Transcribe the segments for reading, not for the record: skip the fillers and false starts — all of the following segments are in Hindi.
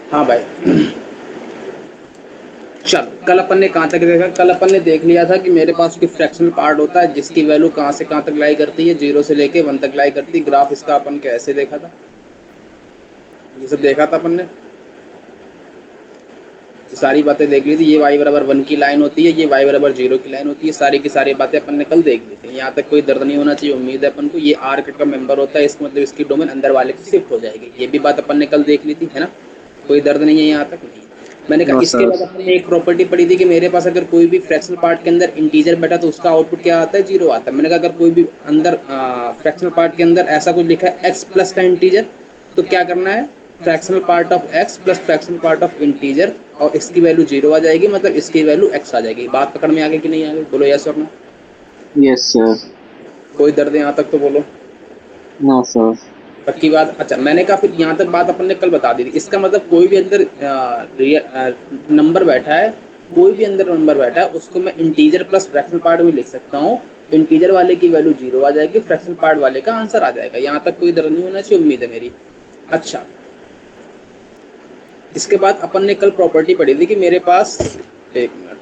हाँ भाई। चल, कल अपन ने कहाँ तक देखा? कल अपन ने देख लिया था कि मेरे पास कोई फ्रैक्शनल पार्ट होता है जिसकी वैल्यू कहाँ से कहाँ तक लाई करती है, 0 से लेके 1 तक लाई करती है। ग्राफ इसका अपन कैसे देखा था, ये सब देखा था अपन ने। सारी बातें देख ली थी। ये y बराबर 1 की लाइन होती है, ये y बराबर 0 की लाइन होती है। सारी की सारी बातें अपन ने कल देख ली थी। यहाँ तक कोई दर्द नहीं होना चाहिए, उम्मीद है अपन को। ये आर कट का मेंबर होता है, इसका मतलब इसकी डोमेन अंदर वाले की शिफ्ट हो जाएगी। ये भी बात अपन ने कल देख ली थी, है ना? कोई दर्द नहीं है यहाँ तक? नहीं। मैंने कहा नो इसके सर। बाद अपन ने एक प्रॉपर्टी पढ़ी थी कि मेरे पास अगर कोई भी फ्रैक्शनल पार्ट के अंदर इंटीजर बैठा तो उसका आउटपुट क्या आता है? 0 आता है। मैंने कहा अगर कोई भी अंदर फ्रैक्शनल पार्ट के अंदर ऐसा कुछ लिखा है x प्लस का इंटीजर, तो क्या करना है? Fractional part of x plus fractional part of integer, और इसकी वैल्यू 0 आ जाएगी, मतलब इसकी वैल्यू x आ जाएगी। बात पकड़ में आ गई कि नहीं आ गई? बोलो यस और नो। Yes sir. कोई दर्द है यहाँ तक तो बोलो। No sir. पक्की बात? अच्छा, मैंने कहा फिर यहाँ तक बात अपन ने कल बता दी थी। इसका मतलब कोई भी अंदर नंबर बैठा है, कोई भी अंदर नंबर बैठा है, उसको मैं इंटीजर प्लस फ्रैक्शनल पार्ट में लिख सकता हूँ। इंटीजर वाले की वैल्यू 0 आ जाएगी, फ्रैक्शनल पार्ट वाले का आंसर आ जाएगा। यहाँ तक कोई दर्द नहीं होना चाहिए, उम्मीद है मेरी। अच्छा, इसके बाद अपन ने कल प्रॉपर्टी पढ़ी थी कि मेरे पास, एक मिनट,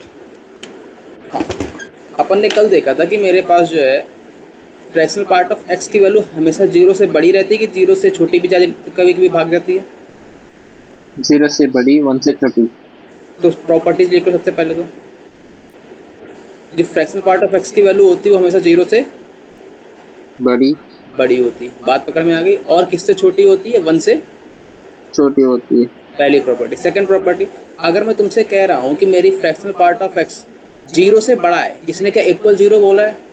हाँ, अपन ने कल देखा था कि मेरे पास जो है फ्रैक्शनल पार्ट ऑफ x की वैल्यू हमेशा 0 से बड़ी रहती है कि 0 से छोटी भी कभी कभी भाग जाती है? 0 से बड़ी, 1 से छोटी। तो प्रॉपर्टीज लिखो सबसे पहले तो। जो फ्रैक्शनल पार्ट ऑफ x की वैल्यू होती है वो हमेशा 0 से बड़ी। बड़ी होती है। बात पकड़ में आ गई? और किससे छोटी होती है? 1 से। छोटी होती है। पहली प्रॉपर्टी। सेकंड प्रॉपर्टी, अगर मैं तुमसे कह रहा हूँ कि मेरी फ्रैक्शनल पार्ट ऑफ x 0 से बड़ा है, इसने क्या इक्वल 0 बोला है?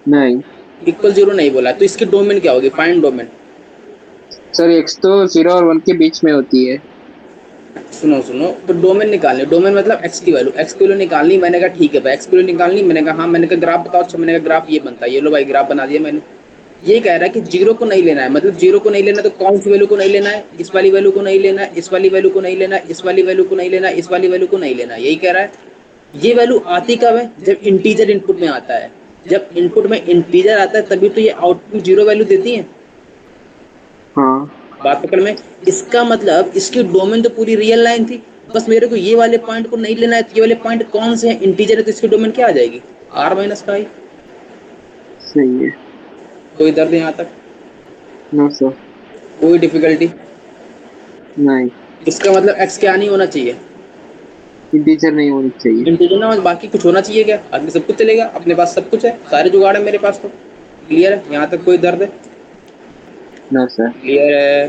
नहीं इक्वल 0 नहीं बोला है, तो इसकी डोमेन क्या होगी? Find domain. सर, x तो 0 और 1 के बीच में होती है। सुनो सुनो, तो डोमेन निकालनी। डोमेन मतलब x की वैल्यू, x की वैल्यू निकालनी। मैंने कहा ठीक है भाई, x की वैल्यू निकालनी। मैंने कहा हाँ। मैंने कहा ग्राफ बताओ। अच्छा, मैंने कहा ग्राफ ये बनता है। ये लो भाई, ग्राफ बना दिया मैंने। ये कह रहा है कि 0 को नहीं लेना है, मतलब 0 को नहीं लेना, तो कौन सी वैल्यू को नहीं लेना है? इस वाली वैल्यू को नहीं लेना है, इस वाली वैल्यू को नहीं लेना है, इस वाली वैल्यू को नहीं लेना है, इस वाली वैल्यू को नहीं लेना है। यही कह रहा है। ये वैल्यू आती कब है? जब इंटीजर इनपुट में आता है। जब इनपुट में इंटीजर आता है तभी तो ये आउटपुट 0 वैल्यू देती है। हाँ। बात पकड़ में? इसका मतलब इसकी डोमेन तो पूरी रियल लाइन थी। बस मेरे को ये वाले पॉइंट को नहीं लेना है। तो ये वाले पॉइंट कौन से हैं? इंटीजर है, तो इसकी डोमेन क्या आ जाएगी? r माइनस का i। सही है। कोई दर्द यहाँ तक? No sir. कोई डिफिकल्टी? नहीं, इसका मतलब x क्या नहीं होना चाहिए? इंटीजर नहीं होनी चाहिए। इंटीजर ना, बाकी कुछ होना चाहिए क्या? आगे सब कुछ चलेगा, अपने पास सब कुछ है, सारे जुगाड़ है मेरे पास तो। क्लियर है यहाँ तक? कोई दर्द है? No sir. क्लियर है?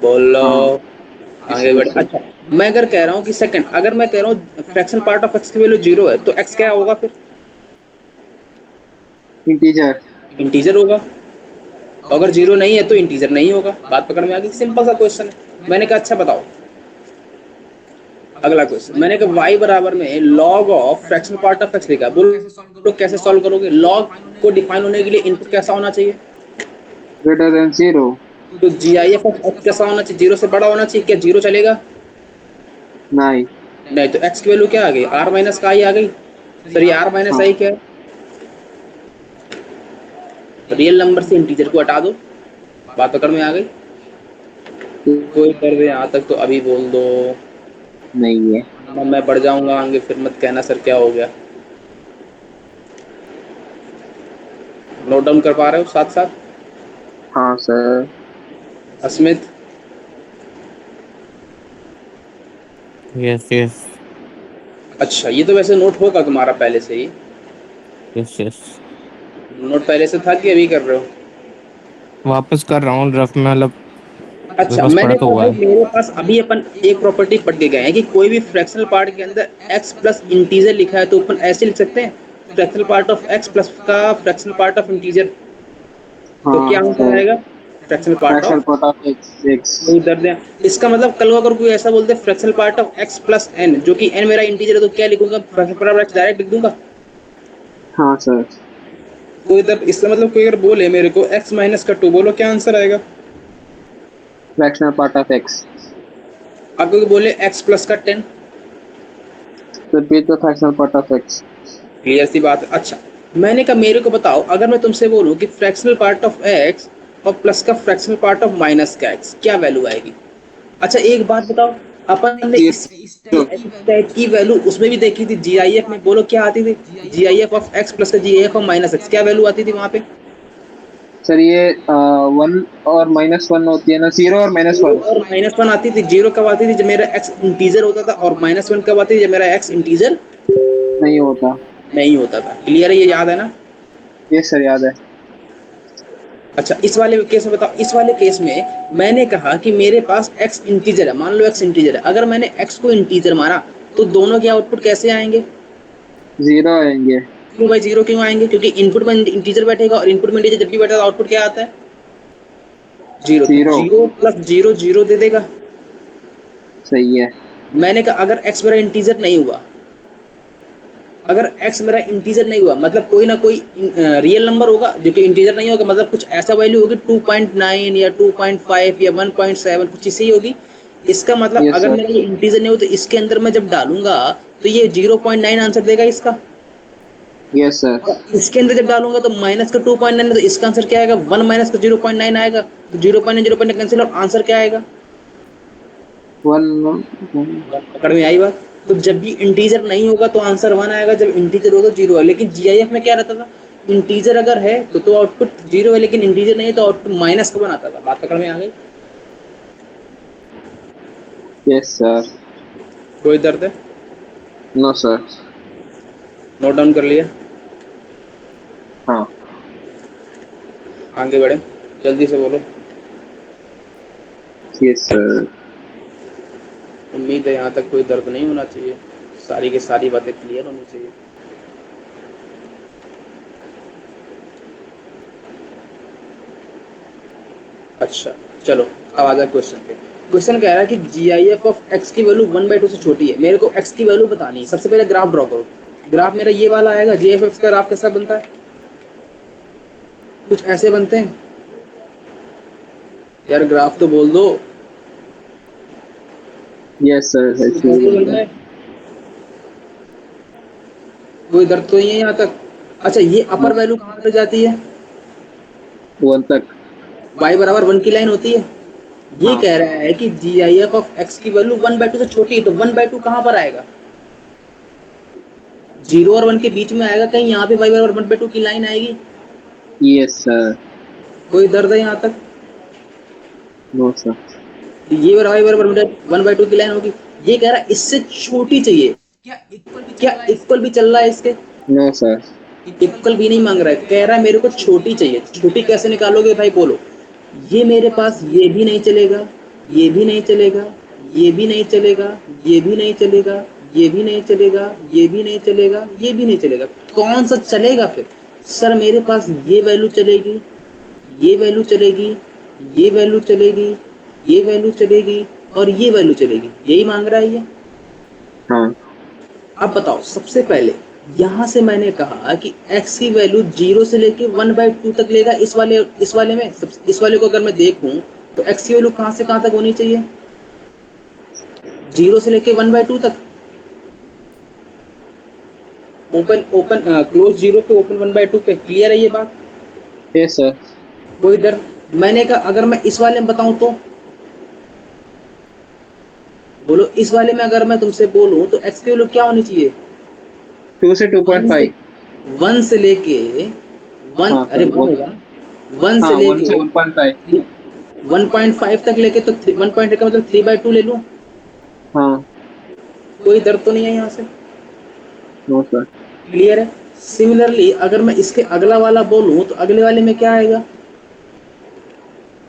बोलो। हाँ। यस आगे बढ़े। सर। अच्छा, मैं अगर कह रहा हूँ कि सेकंड, अगर मैं कह रहा हूँ फ्रैक्शन पार्ट ऑफ x की वैल्यू 0 है, तो x क्या होगा फिर? इंटीजर। इंटीजर होगा। अगर 0 नहीं है तो इंटीजर नहीं होगा। बात पकड़ में आ गई? सिंपल सा क्वेश्चन है। मैंने कहा अच्छा बताओ, अगला क्वेश्चन। मैंने कहा y बराबर में log of fractional part of x लिखा है। बोलो कैसे सॉल्व करोगे? log को डिफाइन होने के लिए इनपुट कैसा होना चाहिए? Greater than 0। तो G I F of x कैसा होना चाहिए? 0 से बड़ा होना चाहिए। क्या 0 चलेगा? नहीं। नहीं, तो x की वैल्यू क्या आ गई? r माइनस का i आ गई। सर ये r माइनस हाँ। आई क्या है? रियल नंबर से इंटीजर को हटा दो। बात पकड़ में आ गई? कोई कर दे यहाँ तक तो अभी बोल दो, नहीं है। वरना मैं बढ़ जाऊंगा आगे, फिर मत कहना सर क्या हो गया। नोट डाउन कर पा रहे हो साथ साथ? हाँ सर। अस्मित? Yes yes. अच्छा, ये तो वैसे नोट होगा तुम्हारा पहले से ही। Yes yes. नोट पहले से था कि अभी कर रहे हो? वापस कर रहा हूँ रफ में, मतलब मेरे अच्छा, पास पढ़ा मैंने तो कहा हुआ भाई है। मेरे पास अभी अपन एक प्रॉपर्टी पढ़ के गए हैं कि कोई भी फ्रैक्शनल पार्ट के अंदर x प्लस इंटीजर लिखा है तो अपन ऐसे लिख सकते हैं, fractional part of x plus का फ्रैक्शनल पार्ट ऑफ इंटीजर। तो क्या हाँ आंसर सर। आएगा? Fractional part fractional of. Part of x x. कोई दर्द है? इसका मतलब कल को अगर कोई ऐसा बोलते fractional part of x plus n, जो कि n मेरा इंटीजर है, तो क्या लिखूंगा? Fractional part of x direct लिख दूंगा। हाँ सर। कोई दर्द? इसका मतलब कोई अगर बोले मेरे को x माइनस का 2, बोलो क्या आंसर आएगा? Fractional part of x. अगर कोई बोले x प्लस का 10? तो भी तो fractional part of x. Clear सी बात है। अच्छा, मैंने कहा मेरे को बताओ, अगर मैं तुमसे बोलूं कि फ्रैक्शनल पार्ट ऑफ x और प्लस का फ्रैक्शनल पार्ट ऑफ माइनस का x, क्या वैल्यू आएगी? अच्छा एक बात बताओ, अपन ने इस टाइप की वैल्यू उसमें भी देखी थी जीआईएफ में, बोलो क्या आती थी? GIF of x plus GIF of minus x, क्या वैल्यू आती थी वहां पे? सर ये 1 और -1 होती है ना, 0 और जीरो -1। और -1 आती थी। जीरो कब आती थी? जब मेरा एक्स इंटीजर होता था। और -1 कब आती थी? जब मेरा एक्स इंटीजर नहीं होता। नहीं होता था। क्लियर है? ये याद है ना? ये सर याद है। अच्छा इस वाले केस में बताओ, इस वाले केस में मैंने कहा कि मेरे पास एक्स इंटीजर है, मान लो एक्स इंटीजर है। अगर मैंने एक्स को इंटीजर माना तो दोनों के आउटपुट कैसे आएंगे? 0 आएंगे। क्यों भाई जीरो क्यों आएंगे? क्योंकि इनपुट में इंटीजर बैठेगा और इनपुट में इंटीजर जब भी बैठेगा आउटपुट क्या आता है? जीरो। तो 0। जीरो प्लस जीरो जीरो दे देगा। सही है। मैंने कहा अगर एक्स मेरा इंटीजर नहीं हुआ, अगर एक्स मेरा इंटीजर नहीं हुआ मतलब कोई ना कोई रियल नंबर होगा जो कि इंटीजर नहीं होगा, मतलब कुछ ऐसा वैल्यू होगी 2.9 या 2.5 या 1.7, कुछ इसी होगी। इसका मतलब यस अगर सर। मेरा ये इंटीजर नहीं हो तो इसके अंदर मैं जब डालूंगा तो ये 0.9 आंसर देगा इसका। Yes sir. और इसके अंदर जब डालूंगा तो माइनस का 2.9 तो इसका आंसर क्या आएगा? 1 माइनस का 0.9 आएगा। तो 0.9 0.9 कैंसिल और आंसर क्या आएगा? 1। पकड़ में आई बात? तो जब भी इंटीजर नहीं होगा तो आंसर 1 आएगा, जब इंटीजर होगा तो 0 है। लेकिन जीआईएफ में क्या रहता था? इंटीजर अगर है तो आउटपुट 0 है, लेकिन इंटीजर नहीं है तो आउटपुट माइनस का बनाता था। बात पकड़ में आ गई? Yes sir. कोई दर्द है? No sir. नोट डाउन कर लिया? हाँ। आगे बढ़े, जल्दी से बोलो। Yes sir. उम्मीद है यहाँ तक कोई दर्द नहीं होना चाहिए, सारी की सारी बातें क्लियर होनी चाहिए। अच्छा चलो, अब आ जाए क्वेश्चन पे। क्वेश्चन कह रहा है कि जीआईएफ ऑफ एक्स की वैल्यू 1/2 से छोटी है। मेरे को एक्स की वैल्यू बतानी है। सबसे पहले ग्राफ ड्रॉ करो। ग्राफ मेरा ये वाला आएगा। जीआईएफ का ग्राफ कैसा बनता है? कुछ ऐसे बनते हैं यार, ग्राफ तो बोल दो। यस सर, कुछ ऐसे ही ऐसे बनता बनता है। है। कोई दर्द तो नहीं है यहाँ तक? अच्छा ये अपर नो। वैल्यू कहाँ तक जाती है? 1 तक। y बराबर 1 की लाइन होती है। ये हाँ। कह रहा है कि जीआईएफ ऑफ एक्स की वैल्यू 1/2 से छोटी है, तो 1/2 कहाँ पर आएगा? 0 और 1 के बीच में आएगा कहीं, यहाँ पे y बराबर 1/2 की लाइन आएगी। Yes sir. कोई दर्द है यहाँ तक? No sir. तो ये y बराबर 1/2 की लाइन होगी। ये कह रहा है इससे छोटी चाहिए। क्या इक्वल भी चल रहा है इसके? No sir. इक्वल भी नहीं मांग रहा है, कह रहा है मेरे को छोटी चाहिए। छोटी कैसे निकालोगे भाई बोलो? ये मेरे पास ये भी नहीं चलेगा, ये भी नहीं चलेगा, ये भी नहीं चलेगा, ये भी नहीं चलेगा, ये भी नहीं चलेगा, ये भी नहीं चलेगा, ये भी नहीं चलेगा। कौन सा चलेगा फिर? सर मेरे पास ये वैल्यू चलेगी, ये वैल्यू चलेगी, ये वैल्यू चलेगी, ये वैल्यू चलेगी और ये वैल्यू चलेगी। यही मांग रहा है ये। हाँ। अब बताओ, सबसे पहले यहां से मैंने कहा कि x की वैल्यू 0 से लेके 1/2 तक लेगा। इस वाले में इस वाले को अगर मैं देखूं तो x की वैल्यू कहां से कहां तक होनी चाहिए? 0 से लेके 1/2 तक। ओपन ओपन क्लोज 0 पे, ओपन 1/2 पे। क्लियर है ये बात? Yes sir. कोई डर? मैंने कहा अगर मैं इस वाले में बताऊं तो बोलो, इस वाले में अगर मैं तुमसे बोलूं तो x की वैल्यू क्या होनी चाहिए? 2 से 1 से 2.5। 1 से लेके 1, हाँ अरे सर, 1 होगा। 1 हाँ, से 1 से लेके 1.5। 1.5 तक लेके तो 1.8 का मतलब 3/2 ले लूं। हाँ। कोई दर्द तो नहीं है यहाँ से? No sir. क्लियर है? सिमिलरली अगर मैं इसके अगला वाला बोलूं तो अगले वाले में क्या आएगा?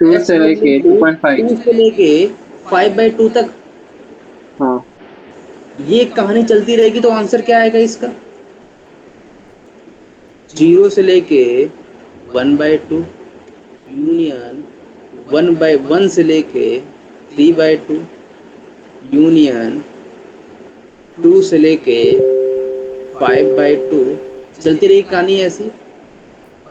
2 x से की लेके वैल्यू 2.5। 2 से लेके 5/2 तक। हाँ। ये कहानी चलती रहेगी तो आंसर क्या आएगा इसका? 0 से लेके 1/2 यूनियन 1/1 से लेके 3/2 यूनियन 2 से लेके 5/2। चलती रही कहानी ऐसी।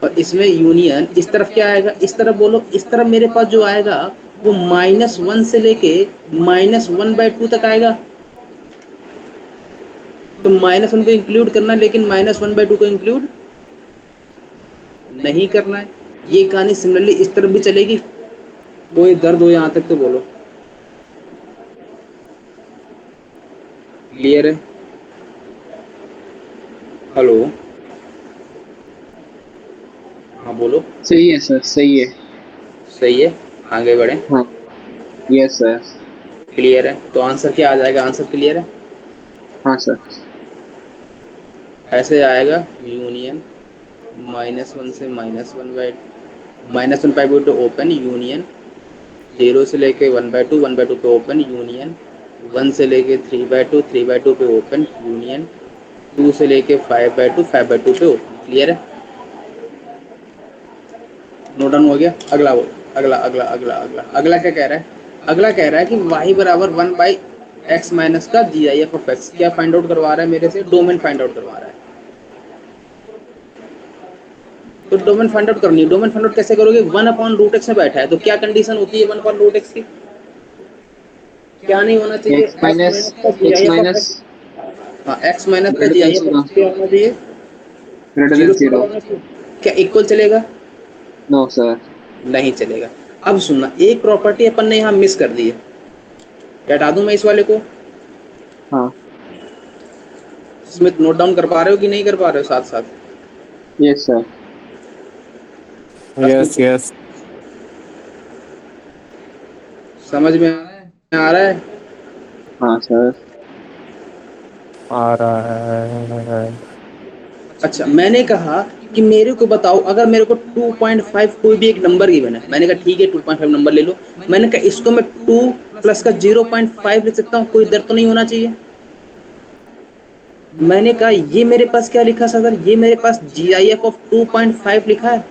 और इसमें यूनियन इस तरफ क्या आएगा? इस तरफ बोलो, इस तरफ मेरे पास जो आएगा वो -1 से लेके -1/2 तक आएगा। तो -1 को इंक्लूड करना, लेकिन -1/2 को इंक्लूड नहीं करना है। ये कहानी सिमिलरली इस तरफ भी चलेगी। कोई दर्द हो यहाँ तक तो बोलो। क्लियर है? हेलो, हाँ बोलो। सही है सर, सही है। सही है, आगे बढ़े। हाँ। Yes sir. क्लियर है, तो आंसर क्या आ जाएगा? आंसर क्लियर है, हाँ सर। ऐसे आएगा यूनियन -1 से -1/, -1/2 ओपन यूनियन, 0 से लेके 1/2, 1/2 पे ओपन यूनियन, 1 से लेके 3/2, 3/2 पे ओपन यूनियन, 2 से लेके 5/2, 5/2 पे ओपन। क्लियर है? नोट डाउन हो गया? अगला बोल। अगला अगला अगला अगला अगला क्या कह रहा है? अगला कह रहा है कि y बराबर 1/x माइनस का G I F of x. क्या फाइंड आउट करवा रहा है मेरे से? डोमेन फाइंड आउट करवा रहा है। तो डोमेन फाइंड आउट करनी है। डोमेन फाइंड आउट कैसे करोगे? 1/√x में बैठा है, तो क्या कंडीशन होती है 1/√x की? क्या नहीं होना चाहिए? एक्स x माइनस, माइनस का G I x F of minus x. हाँ, x माइनस का greater G than I F of zero, x क्या होना चाहिए? ग्रेटर देन 0 से बड़ा जीरो। होना चाहिए। क्या इक्वल चलेगा? No sir. नहीं चलेगा। अब सुनना, एक प्रॉपर्टी अपन ने यहाँ मिस कर दी है। हटा दूं मैं इस वाले को? हाँ। स्मिथ, नोट डाउन कर पा रहे हो कि नहीं कर पा रहे हो साथ साथ? Yes sir. Yes yes. समझ में आ रहा है? हाँ सर। आ रहा है। अच्छा, मैंने कहा कि मेरे को बताओ, अगर मेरे को 2.5 कोई भी एक नंबर गिवन है, मैंने कहा ठीक है 2.5 नंबर ले लो। मैंने कहा इसको मैं 2 प्लस का 0.5 लिख सकता हूँ, कोई दर्द तो नहीं होना चाहिए। मैंने कहा ये मेरे पास क्या लिखा सर? ये मेरे पास जी आई एफ ऑफ 2.5 लिखा है,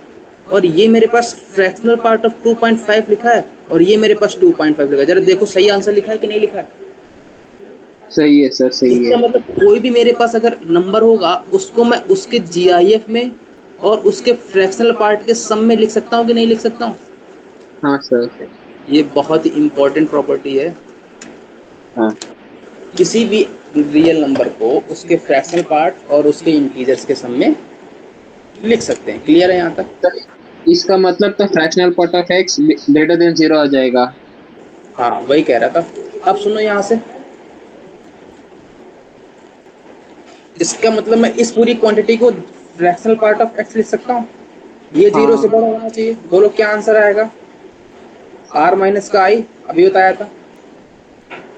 और ये मेरे पास फ्रैक्शनल पार्ट ऑफ 2.5 लिखा है, और ये मेरे पास 2.5 लिखा है। जरा देखो सही आंसर लिखा है कि नहीं लिखा है? सही है सर, सही इसका है। मतलब कोई भी मेरे पास अगर नंबर होगा, उसको मैं उसके जीआईएफ में और उसके फ्रैक्शनल पार्ट के सम में लिख सकता हूँ कि नहीं लिख सकता हूँ? हाँ सर। ये बहुत ही इंपॉर्टेंट प्रॉपर्टी है। हाँ किसी भी रियल नंबर को उसके फ्रैक्शनल पार्ट और उसके इंटीजर्स के सम में लिख सकते हैं। क्लियर है यहाँ तक? सर, इसका मतलब तो fractional part of x greater than zero आ जाएगा। हाँ, वही कह रहा था। अब सुनो यहाँ से, इसका मतलब मैं इस पूरी क्वांटिटी को फ्रैक्शनल पार्ट ऑफ एक्स लिख सकता हूँ। ये 0 से हाँ। बड़ा होना चाहिए। बोलो क्या आंसर आएगा? r माइनस का i, अभी बताया था।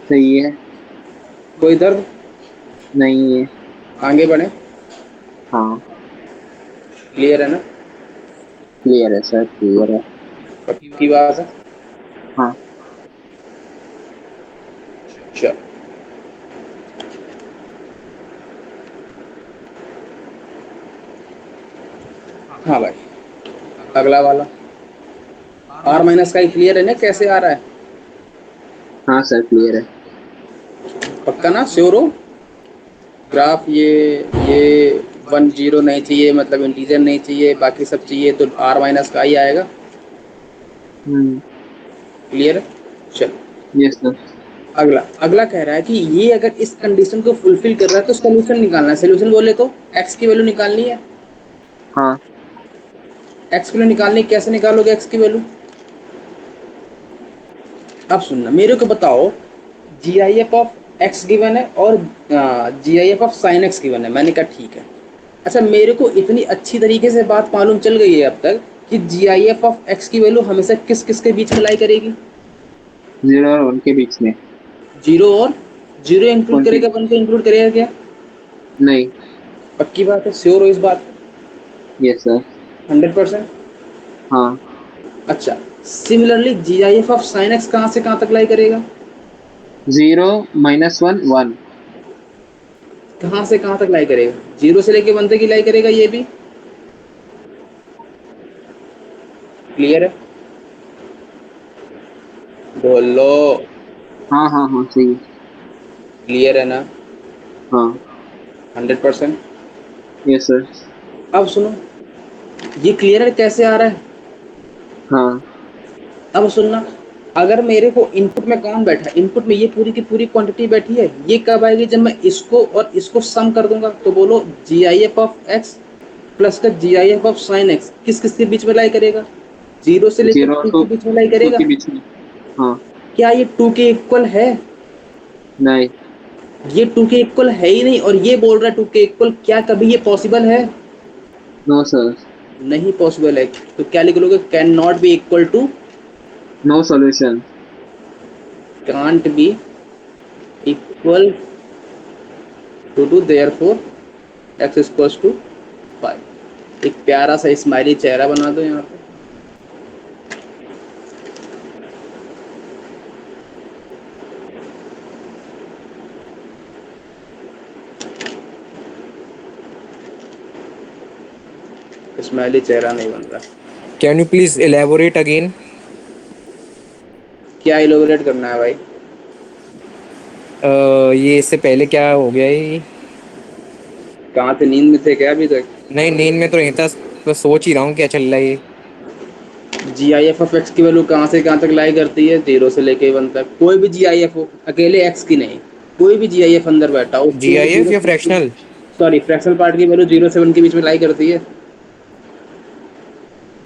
सही है। कोई दर्द? नहीं है। आगे बढ़े। हाँ। क्लियर है ना? क्लियर है सर, क्लियर है। पक्की बात है? हाँ। चलो, हाँ भाई, अगला वाला r माइनस का i। क्लियर है ना कैसे आ रहा है? हाँ सर, क्लियर है। पक्का ना? श्योर हो? ग्राफ ये 1 0 नहीं चाहिए, मतलब इंटीजर नहीं चाहिए, बाकी सब चाहिए, तो r माइनस का i आएगा। हम्म। क्लियर है? चलो, यस सर। अगला अगला कह रहा है कि ये अगर इस कंडीशन को फुलफिल कर रहा है तो सोल्यूशन निकालना है। सोल्यूशन बोले तो x की वैल्यू निकालनी है। हाँ। x की वैल्यू निकालनी, कैसे निकालोगे x की वैल्यू? अब सुनना, मेरे को बताओ, G I F of x given है और G I F of sine x given है। मैंने कहा ठीक है। अच्छा, मेरे को इतनी अच्छी तरीके से बात मालूम चल गई है अब तक कि G I F of x की वैल्यू हमेशा किस किस के बीच में लाई करेगी? जीरो और वन के बीच में। जीरो और जीरो इंक्लूड वन के। करेगा, वन को इंक्लूड करेगा क्या? नहीं। पक्की बात है? श्योर हो इस बात? Yes sir. 100%? हाँ। अच्छा, similarly G I F of sine x कहाँ से कहाँ तक लाई करेगा? जीरो, -1, 1। कहाँ से कहाँ तक लाई करेगा? जीरो से लेके वन तक की लाई करेगा ये भी। क्लियर है? बोलो। हाँ हाँ हाँ, सही है। क्लियर है ना? हाँ। 100%? Yes sir. अब सुनो, ये क्लियर है कैसे आ रहा है? हाँ। अब सुनना, अगर मेरे को इनपुट में कौन बैठा है? इनपुट में ये पूरी की पूरी क्वांटिटी बैठी है। ये कब आएगी? जब मैं इसको और इसको सम कर दूंगा। तो बोलो, G I F of x plus का G I F of sine x किस किस के बीच में लाई करेगा? जीरो से लेकर जीरो और 2 टू, के बीच में लाई टू करेगा। के बीच में। हाँ। क्या ये 2 के इक्वल है? नहीं। ये 2 के इक्वल है ही नहीं और ये बोल रहा है 2 के इक्वल, क्या कभी ये पॉसिबल है? नो सर, नहीं पॉसिबल है। तो क्या लिख लोगे? Can not be equal to, no solution. Can't be equal to therefore x equals to 5। एक प्यारा सा स्माइली चेहरा बना दो यहाँ पे। स्माइली चेहरा नहीं बन रहा। Can you please elaborate again? क्या इलोबरेट करना है भाई? ये इससे पहले क्या हो गया ये? कहाँ थे, नींद में थे क्या अभी तक? नहीं, नींद में तो नहीं था, बस सोच ही रहा हूँ क्या चल रहा है ये। जी आई एफ ऑफ एक्स की वैल्यू कहाँ से कहाँ तक लाई करती है? 0 से लेके 1 तक। कोई भी जी आई एफ हो, अकेले एक्स की नहीं, कोई भी जी आई एफ अंदर बैठा हो उसकी वैल्यू जीआईएफ जीरो, या फ्रैक्शनल? सॉरी फ्रैक्शनल पार्ट की वैल्यू 0 से 1 के बीच में लाई करती है।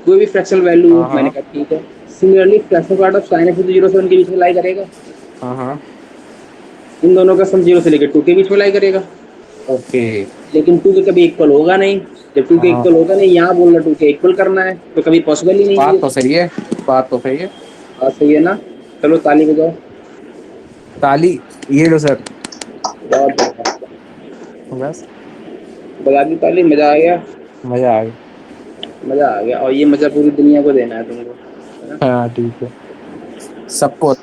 कोई भी फ्रैक्शनल वैल्यू हो, हाँ मैंने हाँ कहा ठीक है। Similarly fractional part of sine x 0 से 1 के बीच में लाई करेगा। हाँ हाँ। इन दोनों का सम 0 से लेकर 2 के बीच में लाई करेगा। ओके। लेकिन 2 के कभी इक्वल होगा नहीं। जब 2 के हाँ, इक्वल होगा नहीं, यहाँ बोल रहा 2 के इक्वल करना है, तो कभी पॉसिबल ही नहीं है बात ये। तो सही है, बात तो सही है। बात सही है ना? चलो ताली बजाओ। ताली, ये लो सर। बहुत बढ़िया। बस, बजा दी ताली, मजा आ गया। मजा आ गया। मजा आ गया, और ये मजा पूरी दुनिया को देना है तुमको, है ना? हाँ ठीक है, सबको।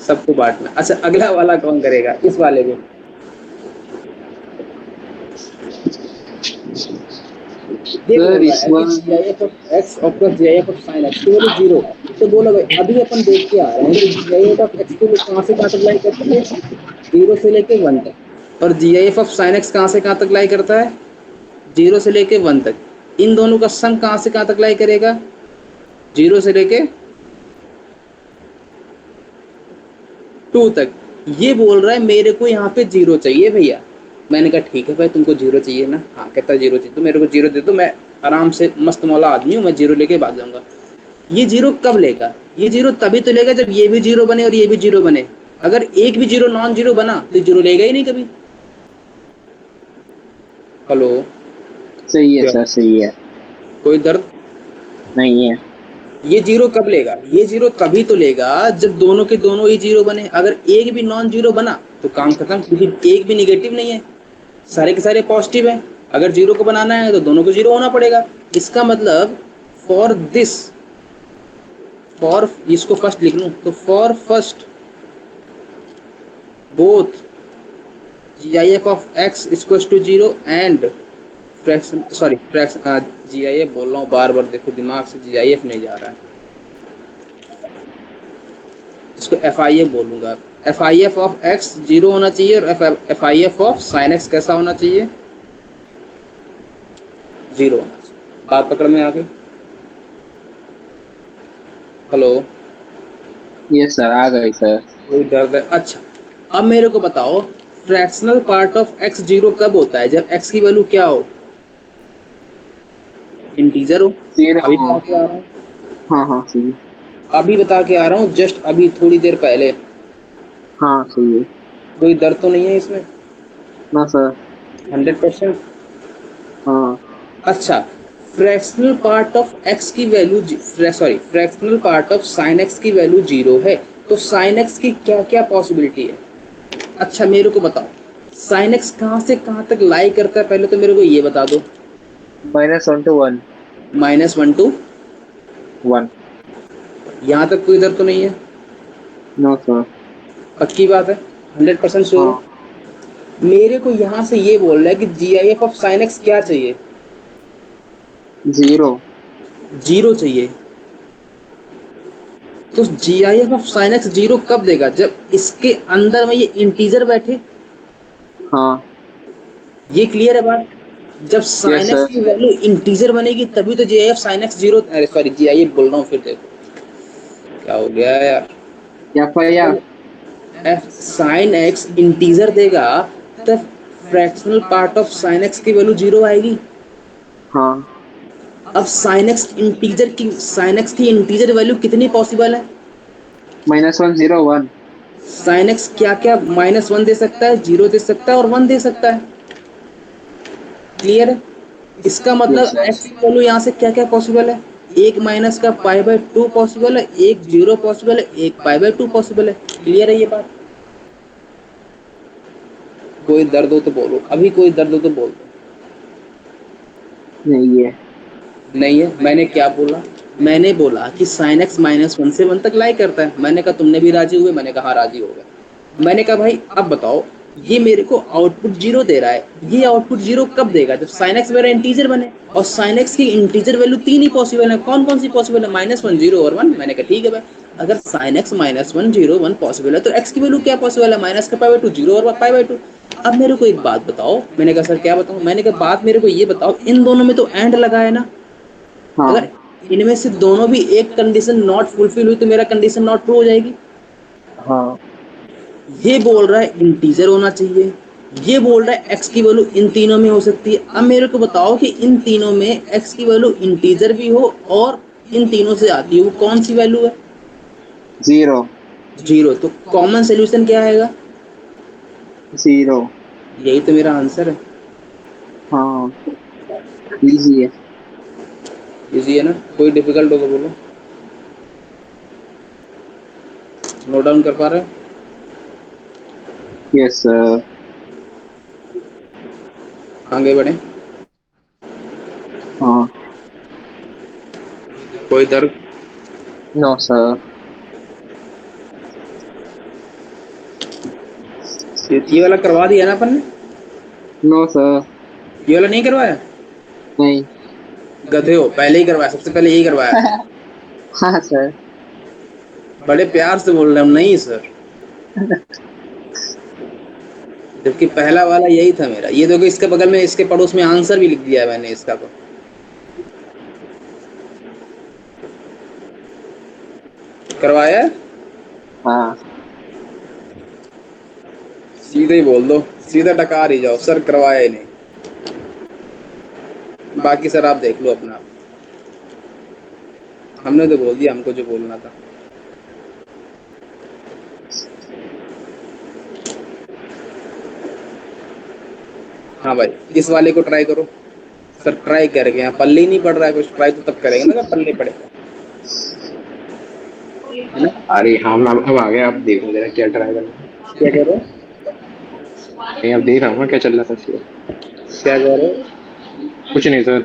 सबको बांटना। अच्छा, अगला वाला कौन करेगा इस वाले को? ये सर बोल रहा इस है कि बार G I F of x और plus G I F of sine x की वैल्यू 0। तो बोलो भाई, अभी अपन देख के आ रहे हैं कि G I F of x की वैल्यू कहाँ से कहाँ तक लाई करती है? 0 से लेके 1 तक। और G I F of sine x कहाँ से कहाँ तक लाई करता है? 0 से लेके 1 तक। इन दोनों का सम कहाँ से कहाँ तक लाई करेगा? 0 से लेके 2 तक। ये बोल रहा है मेरे को यहाँ पे 0 चाहिए भैया। मैंने कहा ठीक है भाई, तुमको 0 चाहिए ना? हाँ। कहता 0 चाहिए तो मेरे को 0 दे दो, मैं आराम से मस्त मौला आदमी हूँ, मैं 0 लेके भाग जाऊंगा। ये 0 कब लेगा? ये 0 तभी तो लेगा जब ये भी 0 बने और ये भी 0 बने। अगर एक भी 0 नॉन 0 बना तो 0 लेगा ही नहीं कभी। हेलो? सही है क्या? सर, सही है। कोई दर्द? नहीं है। ये 0 कब लेगा? ये 0 तभी तो लेगा जब दोनों के दोनों ही 0 बने। अगर एक भी नॉन 0 बना तो काम खत्म, क्योंकि एक भी निगेटिव नहीं है, सारे के सारे पॉजिटिव हैं। अगर 0 को बनाना है तो दोनों को 0 होना पड़ेगा। इसका मतलब फॉर दिस, फॉर, इसको फर्स्ट लिख लूं तो for first both G I F of x equals to 0 and fraction, sorry fraction, G I F बोल रहा हूँ बार बार, देखो दिमाग से जी आई एफ नहीं जा रहा है। इसको एफ आई एफ बोलूंगा। F I F of x 0 होना चाहिए और F I F of sine x कैसा होना चाहिए? 0 होना चाहिए। बात पकड़ में आ गई? हेलो? यस सर, आ गई सर। कोई दर्द है? अच्छा, अब मेरे को बताओ, फ्रैक्शनल पार्ट ऑफ एक्स 0 कब होता है? जब एक्स की वैल्यू क्या हो? इंटीजर हो। फिर अभी बता के आ रहा हूँ, हाँ हाँ सही है। अभी बता के आ रहा हूँ, जस्ट अभी थोड़ी देर पहले। हाँ सही है। कोई दर्द तो नहीं है इसमें? ना सर। 100%। हाँ। अच्छा, फ्रैक्शनल पार्ट ऑफ एक्स की value, sorry fractional part of sine x की वैल्यू 0 है, तो साइन एक्स की क्या क्या पॉसिबिलिटी है? अच्छा मेरे को बताओ, साइन एक्स कहाँ से कहाँ तक लाई करता है, पहले तो मेरे को ये बता दो। -1 to 1। -1 to 1। यहाँ तक कोई दर्द तो नहीं है? No sir. पक्की बात है? 100% श्योर हो? हाँ। मेरे को यहाँ से ये बोल रहा है कि G I F of sine x क्या चाहिए? 0। 0 चाहिए। तो G I F of sine x 0 कब देगा? जब इसके अंदर में ये इंटीजर बैठे। हाँ। ये क्लियर है बात? जब यस साइन एक्स सर। की वैल्यू इंटीजर बनेगी तभी तो G I F sine x 0, अरे सॉरी जी आई एफ बोल रहा हूँ, फिर देखो क्या हो गया यार। F I R. F sine x integer देगा तब fractional part of sine x की वैल्यू 0 आएगी। हाँ। अब साइन एक्स की इंटीजर वैल्यू कितनी पॉसिबल है? -1 0 1। साइन एक्स क्या क्या -1 दे सकता है, 0 दे सकता है और 1 दे सकता है। क्लियर है? इसका यस मतलब सर। एक्स इक्वल यहाँ से क्या क्या पॉसिबल है, एक माइनस का π/2 पॉसिबल है, एक 0 पॉसिबल है, एक π/2 पॉसिबल है। क्लियर है ये बात? कोई दर्द हो तो बोलो, अभी कोई दर्द हो तो बोल दो। नहीं है। नहीं है? मैंने क्या बोला? मैंने बोला कि साइन एक्स -1 से 1 तक लाई करता है। मैंने कहा तुमने भी राजी हुए? मैंने कहा हाँ राजी हो गए। मैंने कहा भाई अब बताओ, ये मेरे को आउटपुट 0 दे रहा है, ये आउटपुट 0 कब देगा? जब साइन एक्स मेरा इंटीजर बने, और साइन एक्स की इंटीजर वैल्यू 3 ही पॉसिबल है। कौन कौन सी पॉसिबल है? -1, 0 और 1। मैंने कहा ठीक है भाई, अगर साइन एक्स -1, 0, 1 पॉसिबल है तो एक्स की वैल्यू क्या पॉसिबल है? माइनस का π/2, 0 और π/2। अब मेरे को एक बात बताओ। मैंने कहा सर क्या बताऊं? मैंने कहा बात मेरे को ये बताओ, इन दोनों में तो एंड लगा है ना, अगर हाँ इनमें से दोनों भी एक कंडीशन नॉट फुलफिल हुई तो मेरा कंडीशन नॉट ट्रू हो जाएगी। हाँ। ये बोल रहा है इंटीजर होना चाहिए, ये बोल रहा है एक्स की वैल्यू इन तीनों में हो सकती है। अब मेरे को बताओ कि इन तीनों में एक्स की वैल्यू इंटीजर भी हो और इन तीनों से आती है, वो कौन सी वैल्यू है? 0। 0। तो कॉमन सोल्यूशन क्या आएगा? 0। यही तो मेरा आंसर है। हाँ इजी है। इजी है ना? कोई डिफिकल्ट होगा बोलो। नोट डाउन कर पा रहे हो? Yes sir. आगे बढ़े। हाँ। कोई दर्द? No sir. ये वाला करवा दिया ना अपन ने? No sir. ये वाला नहीं करवाया? नहीं। गधे हो, पहले ही करवाया, सबसे पहले यही करवाया था। हाँ सर। बड़े प्यार से बोल रहे हम, नहीं सर। जबकि पहला वाला यही था मेरा। ये देखो इसके बगल में, इसके पड़ोस में आंसर भी लिख दिया है मैंने इसका। तो करवाया है? हाँ। सीधे ही बोल दो, सीधा टकार ही जाओ, सर करवाया ही नहीं। बाकी सर आप देख लो अपना। हमने तो बोल दिया हमको जो बोलना था। हाँ भाई, इस वाले को ट्राई करो। सर ट्राई करके यहाँ पल्ले ही नहीं पड़ रहा है कुछ। ट्राई तो तब करेंगे ना जब पल्ले पड़ेगा, है ना? अरे हाँ, मैं अब आ गया। अब देखो जरा क्या ट्राई करना है। क्या कह रहे हो? नहीं, अब देख रहा हूँ मैं क्या चल रहा था इसलिए। क्या कह रहे हो? कुछ नहीं सर।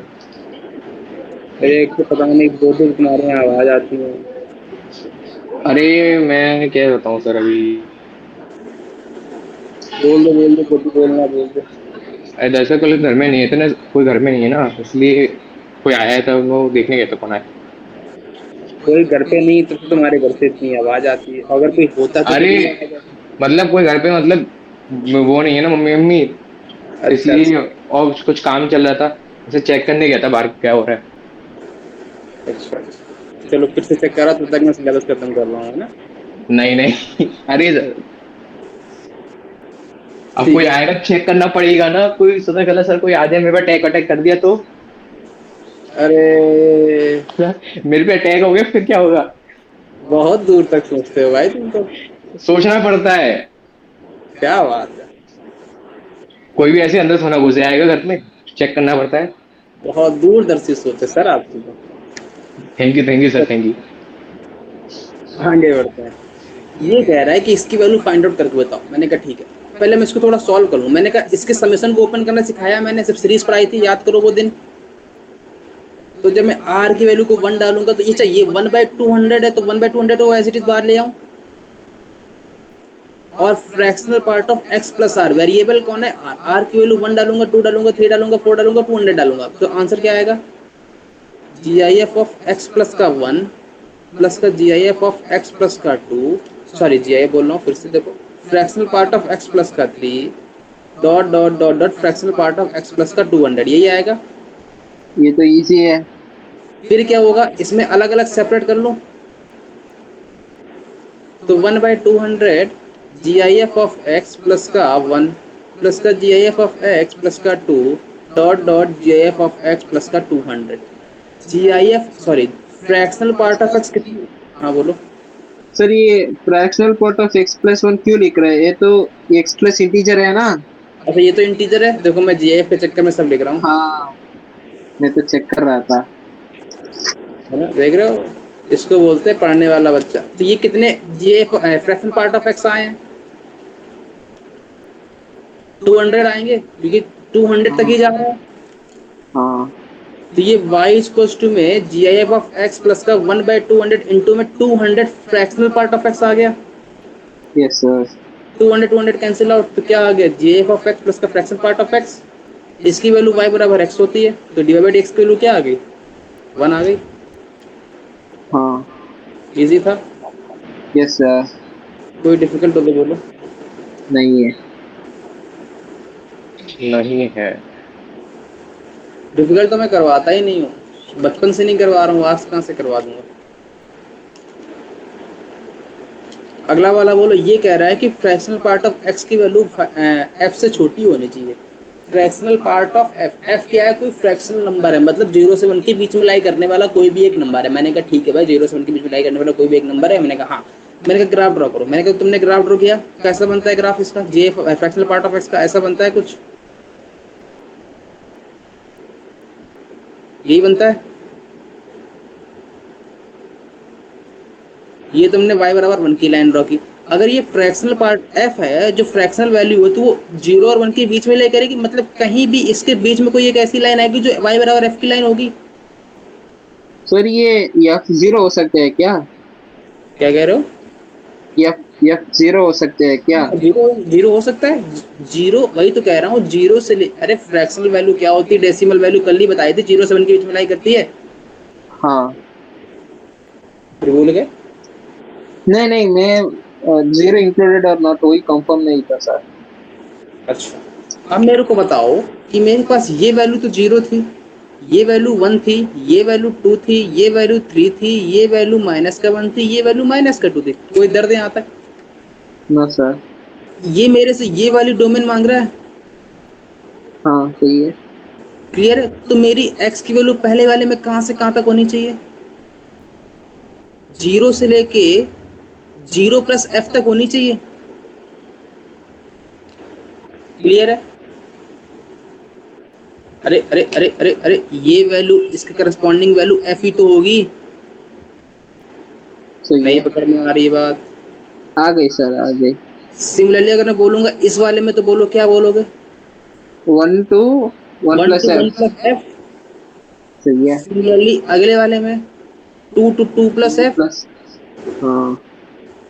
अरे एक तो पता नहीं, दो दो तुम्हारे यहाँ आवाज आती है। अरे मैं क्या बताऊँ सर अभी। बोल दो, कुछ बोलना बोल दो। अरे दरअसल कल घर में नहीं है, इतना कोई घर में नहीं है ना, इसलिए कोई आया था, वो देखने गया था कौन आया। कोई घर पे नहीं तो तुम्हारे घर से इतनी आवाज आती है, अगर कोई होता तो अरे कितनी आवाज आती? मतलब कोई घर पे, मतलब वो नहीं है ना, मम्मी मम्मी, अच्छा इसलिए। अच्छा और कुछ काम चल रहा था, उसे चेक करने गया था बाहर क्या हो रहा है। अच्छा। चलो फिर से चेक करा, तब तक मैं सिलेबस खत्म कर रहा हूँ, है ना? नहीं नहीं अरे सर, अब ठीक कोई है। आएगा चेक करना पड़ेगा ना। कोई सोचा गलत सर कोई आ जाए मेरे पे अटैक अटैक कर दिया तो अरे मेरे पे अटैक हो गया फिर क्या होगा। बहुत दूर तक सोचते हो भाई तुम तो। सोचना पड़ता है। क्या बात है। कोई भी ऐसे अंदर थोड़ा घुस जाएगा घर में, चेक करना पड़ता है। बहुत दूरदर्शी सोच है सर आपकी तो। Thank you sir, thank you. आगे बढ़ते हैं। ये कह रहा है कि इसकी वैल्यू फाइंड आउट करके बताओ। मैंने कहा ठीक है, पहले मैं इसको थोड़ा सॉल्व कर लूँ। मैंने कहा इसके समेशन को ओपन करना सिखाया मैंने, जब सीरीज पर आई थी, याद करो वो दिन। तो जब मैं आर की वैल्यू को 1 डालूंगा तो ये चाहिए 1/200 है, तो 1/200 को एज इट इज बाहर ले आऊं। और fractional part of x plus r, variable कौन है? आर। आर की वैल्यू 1 डालूंगा, 2 डालूंगा, 3 डालूंगा, 4 डालूंगा, 200 डालूंगा, तो आंसर क्या आएगा? G I F of x plus का 1 प्लस का G I F of x plus का 2, सॉरी जी आई बोल रहा हूँ फिर से, देखो fractional part of x plus का 3 dot dot dot dot fractional part of x plus का 200, यही आएगा। ये तो इजी है। फिर क्या होगा, इसमें अलग अलग सेपरेट कर लो, तो 1/200 G I F of x plus का 1 प्लस का G I F of x plus का 2 dot dot G I F of x plus का 200। G I F sorry, fractional part of x कितनी? हाँ बोलो। सर ये fractional part of x plus one क्यों लिख रहे हैं? ये तो x प्लस इंटीजर है ना। अच्छा ये तो इंटीजर है, देखो मैं जीएफ के चक्कर में सब लिख रहा हूँ, हाँ, मैं तो चेक कर रहा था। है ना, देख रहे हो, इसको बोलते हैं पढ़ने वाला बच्चा। तो ये कितने GF fractional part of x आए हैं? 200 आएंगे, क्योंकि 200 तक हाँ ही जा रहा है। हाँ। तो ये y इक्वल्स टू में G I F of x plus का 1/200 इंटू में 200 फ्रैक्शनल पार्ट ऑफ एक्स आ गया। Yes sir. 200 कैंसिल आउट, तो क्या आ गया, जी एफ ऑफ एक्स प्लस का फ्रैक्शनल पार्ट ऑफ एक्स। इसकी वैल्यू y बराबर x होती है, तो डिवाइड बाई x की वैल्यू क्या आ गई, 1 आ गई। हाँ। इजी था। Yes sir. कोई डिफिकल्ट हो तो बोलो। नहीं है। नहीं है। डिफिकल्ट तो मैं करवाता ही नहीं हूँ, बचपन से नहीं करवा रहा हूँ, आज कहाँ से करवा दूंगा। अगला वाला बोलो, ये कह रहा है कि फ्रैक्शनल पार्ट ऑफ x की वैल्यू f से छोटी होनी चाहिए। फ्रैक्शनल पार्ट ऑफ f क्या है, कोई फ्रैक्शनल नंबर है, मतलब 0 से 1 के बीच में लाई करने वाला कोई भी एक नंबर है। मैंने कहा ठीक है भाई, 0 से 1 के बीच में लाई करने वाला कोई भी एक नंबर है। मैंने कहा हाँ। मैंने कहा ग्राफ ड्रॉ करो। मैंने कहा तुमने ग्राफ ड्रॉ किया, कैसा बनता है ग्राफ इसका, जे फ्रैक्शनल पार्ट ऑफ x का ऐसा बनता है कुछ, यही बनता है। ये तुमने y बराबर 1 की लाइन ड्रॉ की। अगर ये फ्रैक्शनल पार्ट f है, जो फ्रैक्शनल वैल्यू है, तो वो 0 और 1 के बीच में लाई करेगी, मतलब कहीं भी इसके बीच में कोई एक ऐसी लाइन आएगी जो y बराबर f की लाइन होगी। सर ये एफ जीरो हो सकते हैं क्या? क्या कह रहे हो? एफ एफ जीरो हो सकते हैं क्या? हाँ, जीरो जीरो हो सकता है। जीरो, वही तो कह रहा हूँ, जीरो से अरे फ्रैक्शनल वैल्यू क्या होती है, डेसिमल वैल्यू कल ही बताई थी, 0 से 1 के बीच में लाई करती है। हाँ। फिर भूल गए? नहीं नहीं, मैं जीरो इंक्लूडेड और नॉट वही कंफर्म नहीं था सर। अच्छा, अब मेरे को बताओ कि मेरे पास ये वैल्यू तो 0 थी, ये वैल्यू 1 थी, ये वैल्यू 2 थी, ये वैल्यू 3 थी, ये वैल्यू माइनस का 1 थी, ये वैल्यू माइनस का 2 थी। कोई दर्द है यहाँ तक? No sir. ये मेरे से ये वाली डोमेन मांग रहा है। हाँ सही है। क्लियर है? तो मेरी x की वैल्यू पहले वाले में कहाँ से कहाँ तक होनी चाहिए, 0 से लेके 0 प्लस f तक होनी चाहिए। क्लियर है? अरे अरे अरे अरे अरे, ये वैल्यू इसके करस्पॉन्डिंग वैल्यू f ही तो होगी। सही नहीं है। पकड़ में आ रही है बात? आ गई सर, आ गई। सिमिलरली अगर मैं बोलूंगा इस वाले में, तो बोलो क्या बोलोगे, one two one 1 plus to 1 F. Plus f। सही है। सिमिलरली अगले वाले में 2 to 2 plus two f। Plus. हाँ।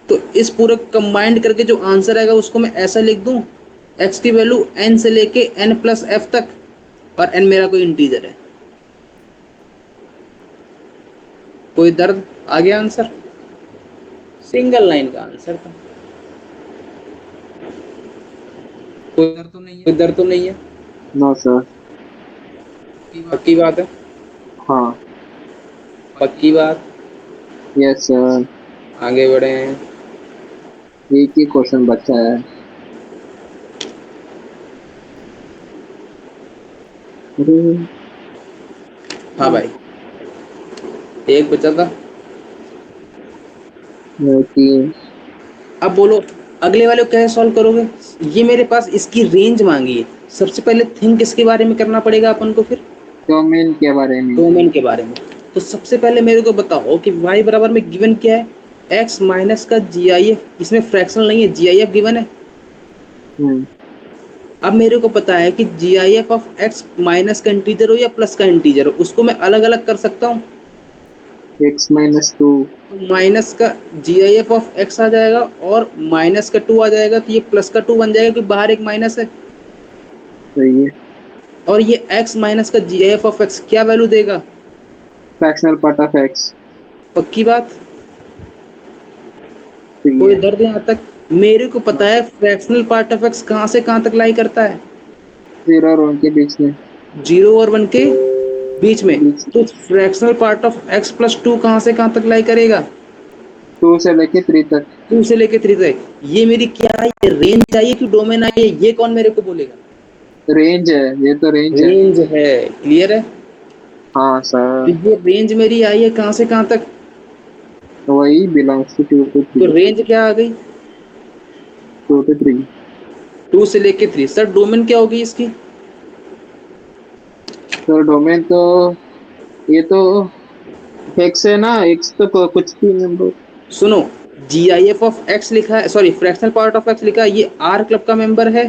तो इस पूरे कंबाइंड करके जो आंसर आएगा उसको मैं ऐसा लिख दूं, x की वैल्यू n से लेके n प्लस f तक, और n मेरा कोई इंटीजर है। कोई दर्द? आ गया आंसर, सिंगल लाइन का आंसर था। कोई दर्द तो नहीं है? कोई दर्द तो नहीं है? No sir. पक्की बात है? हाँ। पक्की बात। Yes sir. आगे बढ़े हैं। एक ही क्वेश्चन बचा है। अरे, हाँ भाई, एक बचा था। कि अब बोलो अगले वाले को कैसे सॉल्व करोगे। ये मेरे पास इसकी रेंज मांगी है। सबसे पहले थिंक किसके बारे में करना पड़ेगा अपन को, फिर डोमेन के बारे में। डोमेन के बारे में। तो सबसे पहले मेरे को बताओ कि y बराबर में गिवन क्या है, x माइनस का जी आई एफ, इसमें फ्रैक्शनल नहीं है, जी आई एफ गिवन है। हम्म। अब मेरे को पता है कि G I F of x minus का इंटीजर हो या प्लस का इंटीजर हो, उसको मैं अलग अलग कर सकता हूँ। X minus two. माइनस का G I F of x आ जाएगा और माइनस का 2 आ जाएगा, तो ये प्लस का 2 बन जाएगा क्योंकि बाहर एक माइनस है। सही है। और ये x माइनस का G I F of x क्या वैल्यू देगा, फ्रैक्शनल पार्ट ऑफ एक्स। पक्की बात? सही कोई है। दर्द यहाँ तक? मेरे को पता है फ्रैक्शनल पार्ट ऑफ x कहाँ से कहाँ तक लाई करता है, जीरो और वन के बीच में। 0 और 1 के बीच में। बीच। तो fractional part of x plus 2 कहाँ से कहाँ तक लाई करेगा, टू से लेके थ्री तक। 2 से लेके 3 तक। ये मेरी क्या है, ये रेंज चाहिए कि डोमेन आई है, ये कौन मेरे को बोलेगा? रेंज है, ये तो रेंज है। रेंज है। क्लियर है? हाँ तो सर। ये रेंज मेरी आई है कहाँ से कहाँ तक, वही बिलोंग्स टू 2 to तो 3, रेंज क्या आ गई? 2 to 3। 2 से लेके 3। सर डोमेन क्या होगी इसकी? तो डोमेन तो ये तो एक्स है ना, एक्स तो कुछ भी नंबर। सुनो, जी आई एफ ऑफ एक्स लिखा है, sorry fractional part of x लिखा है, ये आर क्लब का मेंबर है।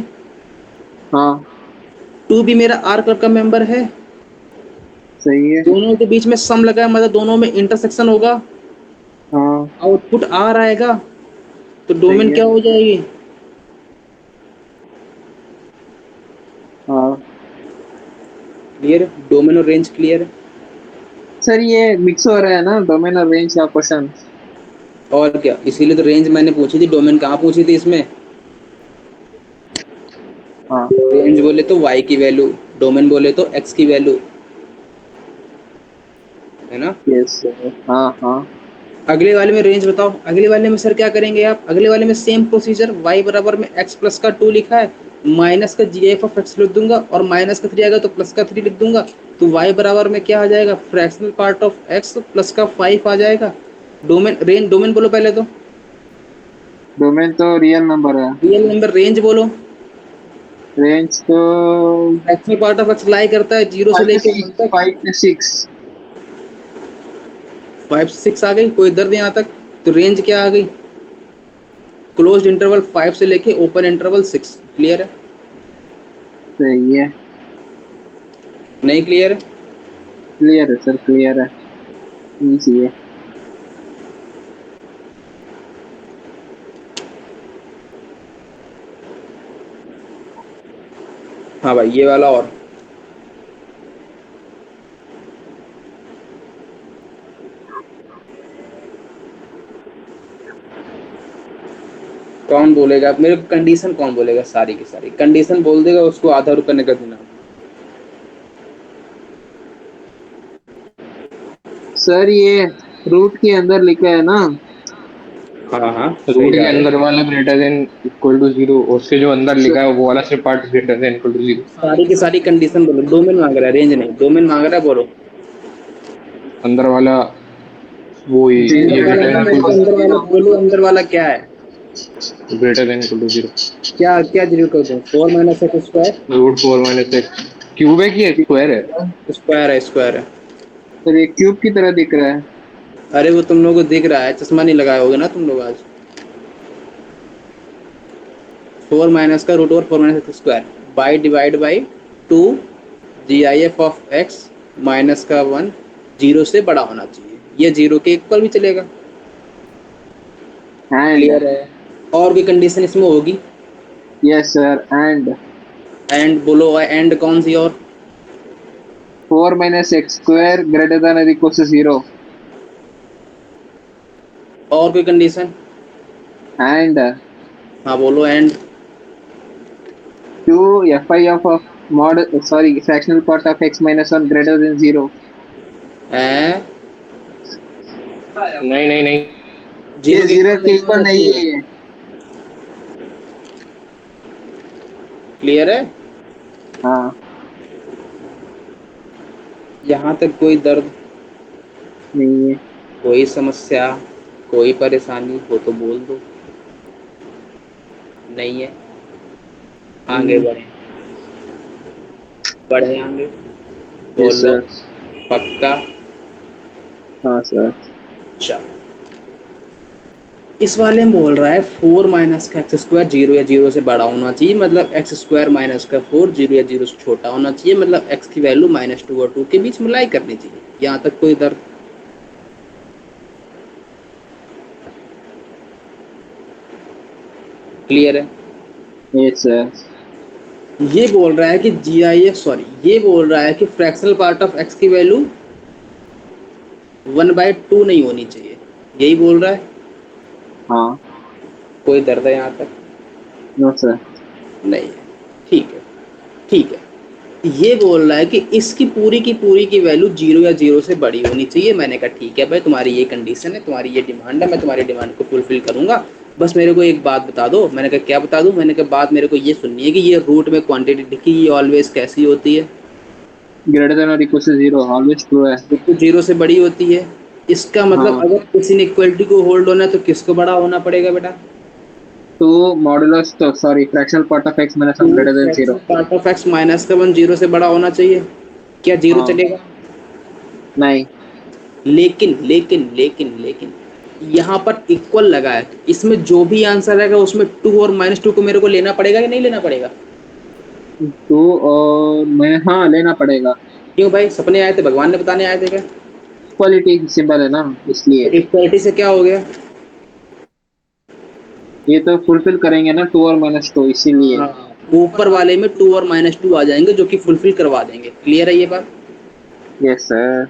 हाँ 2 भी मेरा आर क्लब का मेंबर है। सही है। दोनों के बीच में सम लगा है, मतलब दोनों में इंटरसेक्शन होगा, हाँ आउटपुट आर आएगा, तो सही डोमेन है। क्या हो जाएगी? हाँ क्लियर? डोमेन और रेंज क्लियर है? सर ये मिक्स हो रहा है ना, डोमेन और रेंज का क्वेश्चन। और क्या, इसीलिए तो रेंज मैंने पूछी थी, डोमेन कहाँ पूछी थी इसमें? हाँ रेंज बोले तो y की वैल्यू, डोमेन बोले तो x की वैल्यू, है ना? यस सर, हाँ हाँ। अगले वाले में रेंज बताओ। अगले वाले में सर क्या करेंगे आप? अगले वाले में सेम प्रोसीजर, y बराबर में x प्लस का 2 लिखा है, माइनस का जी एफ ऑफ एक्स लिख दूंगा, और माइनस का 3 आएगा तो प्लस का 3 लिख दूंगा। तो y बराबर में क्या आ जाएगा? Fractional part of x plus का 5 आ जाएगा। डोमेन रेंज, डोमेन बोलो पहले तो। डोमेन तो रियल नंबर है। Real number. रेंज बोलो। रेंज तो फ्रैक्शनल पार्ट ऑफ एक्स लाई करता है 0 से 5 to लेके 1 6, तक। 5 to 6। 5 से 6 आ गई, कोई दर्द यहाँ तक? तो रेंज क्या आ गई? क्लोज्ड इंटरवल 5 से लेके ओपन इंटरवल 6। क्लियर है? सही है। नहीं क्लियर है? क्लियर है सर, क्लियर है। इजी है। हाँ भाई, ये वाला। और कौन बोलेगा मेरे को कंडीशन? कौन बोलेगा? सारी की सारी कंडीशन बोल देगा, उसको आधा रुपये नकद देना। सर ये रूट के अंदर लिखा है ना। हाँ हाँ, सही रूट के जा रहे अंदर हो। वाला greater than equal to zero, उसके जो अंदर लिखा सर है वो वाला सिर्फ part greater than equal to zero. सारी की सारी कंडीशन बोलो। डोमेन मांग रहा है, रेंज नहीं। डोमेन मांग रहा है, बोलो। अंदर वाला वो ही, जीरो अंदर ये वाला ग्रेटर ना, देन मेरे इक्वल को अंदर वाला बोलो। अंदर वाला क्या है? Two greater than equal to zero. क्या क्या जीरो कर दूँ? 4 minus x square. Root four minus x cube है कि स्क्वायर है? स्क्वायर है, स्क्वायर है। सर ये क्यूब की तरह दिख रहा है। अरे वो तुम लोगों को दिख रहा है, चश्मा नहीं लगाए होगे ना तुम लोग आज। 4 माइनस का root over 4 minus x square by divide by 2 G I F of x minus का 1 जीरो से बड़ा होना चाहिए। ये जीरो के इक्वल भी चलेगा। एंड क्लियर है? और भी कंडीशन इसमें होगी। यस सर, एंड एंड बोलो। एंड कौन सी? और 4 minus x square greater than or equals to 0। और कोई कंडीशन? एंड हाँ बोलो। And 2 fi of mod, sorry, fractional part of x minus 1 greater than 0। है नहीं नहीं नहीं, ये जीरो के जीरो इक्वल के नहीं इक्वल होना नहीं चाहिए। है। क्लियर है? हाँ यहाँ तक कोई दर्द, नहीं है। कोई समस्या, कोई परेशानी हो तो बोल दो। नहीं है? आगे बढ़े, बढ़े आगे। यस बोल लो। सर। पक्का? हाँ सर। चल, इस वाले में बोल रहा है 4 माइनस का एक्स स्क्वायर जीरो या जीरो से बड़ा होना चाहिए, मतलब एक्स स्क्वायर माइनस का 4 जीरो या जीरो से छोटा होना चाहिए, मतलब एक्स की वैल्यू -2 और 2 के बीच में लाई करनी चाहिए। यहाँ तक कोई दर्द? क्लियर है? Yes sir. ये बोल रहा है कि जी आई एफ, सॉरी, ये बोल रहा है कि फ्रैक्शनल पार्ट ऑफ एक्स की वैल्यू 1/2 नहीं होनी चाहिए। यही बोल रहा है। हाँ कोई दर्द है यहाँ तक? No sir. नहीं है। ठीक है, ठीक है। ये बोल रहा है कि इसकी पूरी की वैल्यू जीरो या जीरो से बड़ी होनी चाहिए। मैंने कहा ठीक है भाई, तुम्हारी ये कंडीशन है, तुम्हारी ये डिमांड है, मैं तुम्हारी डिमांड को फुलफिल करूंगा। बस मेरे को एक बात बता दो। मैंने कहा क्या बता दूं? मैंने कहा बात मेरे को ये सुननी है कि ये रूट में क्वांटिटी लिखी, ये ऑलवेज कैसी होती है? ग्रेटर देन और इक्वल टू 0 ऑलवेज ट्रू है। बिल्कुल जीरो से बड़ी होती है। इसका मतलब हाँ, अगर किसी ने इक्वलिटी को होल्ड होना है तो किसको बड़ा होना पड़ेगा बेटा? तो मॉडुलस तो sorry fractional part of x minus two one greater than fractional zero. Part of x minus का वन जीरो से बड़ा होना चाहिए। क्या जीरो हाँ, चलेगा? नहीं, लेकिन लेकिन लेकिन लेकिन यहाँ पर इक्वल लगा है, इसमें जो भी आंसर आएगा उसमें टू और माइनस टू को मेरे को लेना पड़ेगा कि नहीं लेना पड़ेगा? टू और मैं, हाँ लेना पड़ेगा। क्यों भाई, सपने आए थे, भगवान ने बताने आए थे क्या? इक्वालिटी सिंबल है ना, इसलिए। तो इक्वलिटी से क्या हो गया? ये तो फुलफिल करेंगे ना टू और माइनस टू, इसीलिए। हाँ, ऊपर वाले में टू और माइनस टू आ जाएंगे जो कि फुलफिल करवा देंगे। क्लियर है ये बात? Yes sir.